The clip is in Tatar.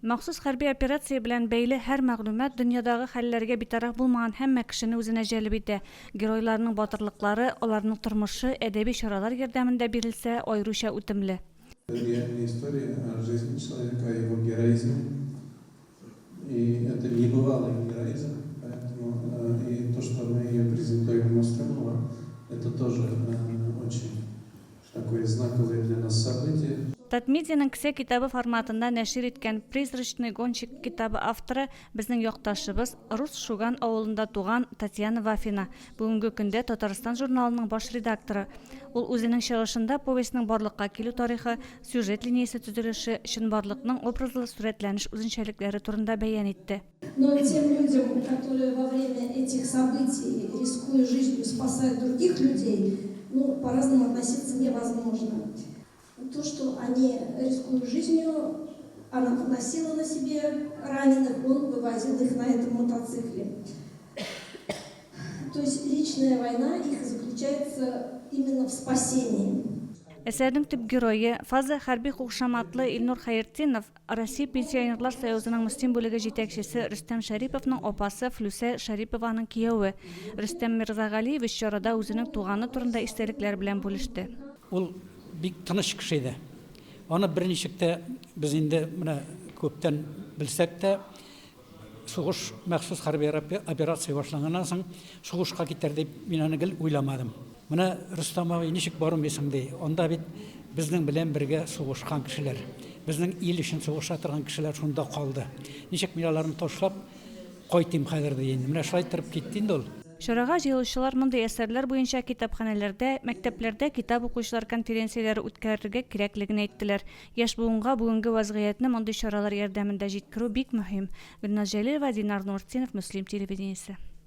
Махсус хәрби операция белән бәйле һәр мәгълүмат дөньядагы хәлләргә битараф булмаган һәммә кешене үзенә җәлеп итә. Геройларның батырлыклары, аларның тормышы әдәби чаралар ярдәмендә бирелсә, аеруча үтемле. Реальная история о жизни человека, о его героизме. И это небывалый героизм, поэтому и то, что мы ее презентуем Мостромова, это тоже очень такое знаковое для нас событие. Татмедианың кесә китабы форматында нәшир иткән «Призрачный гонщик» китабы авторы безнең якташыбыз Рус Шуган авылында туган Татьяна Вафина. Бүгенге көндә Татарстан журналының баш редакторы. Ул үзенең чыгышында повестьның барлыкка килү тарихы, сюжет линиясе төзелеше, чынбарлыкның образлы сурәтләнеш үзенчәлекләре турында бәян итте. Но тем людям, которые во время этих событий, рискуя жизнью, спасают других людей, по-разному относиться невозможно. То, что они, рискуя жизнью, она носила на себе раненых, он вывозил их на этом мотоцикле. То есть личная война их заключается именно в спасении. Әсәрнең төп герое Фаза хәрби кушаматлы Илнур Хәертдинов, Россия пенсионерлар союзының мөстим бүлеге җитәкчесе Рөстәм Шәриповның апасы Флүсә Шәрипованың кияве. Рөстәм Мирзагалиевич чарада үзенең туганы турында истәлекләр белән бүлеште. Ул бик тыныч кеше иде. Аны берничектә без инде менә күптән белсәк тә, сугыш махсус хәрби операция башланганнан соң сугышка китәр дип мин аны гел уйламадым. Менә Рөстәм абый ничек барым исемди? Анда бит безнең белән бергә сугышкан кешеләр, безнең ил өчен сугыша торган кешеләр шунда калды. Ничек мин аларны ташлап кайтыйм хәзер ди инде. Менә шулай торып китте инде ул. Чарага җыелучылар мондый әсәрләр буенча китапханәләрдә, мәктәпләрдә китап укучылар конференцияләре үткәрергә кирәклеген әйттеләр. Яшь буынга бүгенге вазгыятьне мондый чаралар ярдәмендә җиткерү бик мөһим. Гөлназ Җәлилова, Динар Нуртдинов, Мөслим телевидениесе.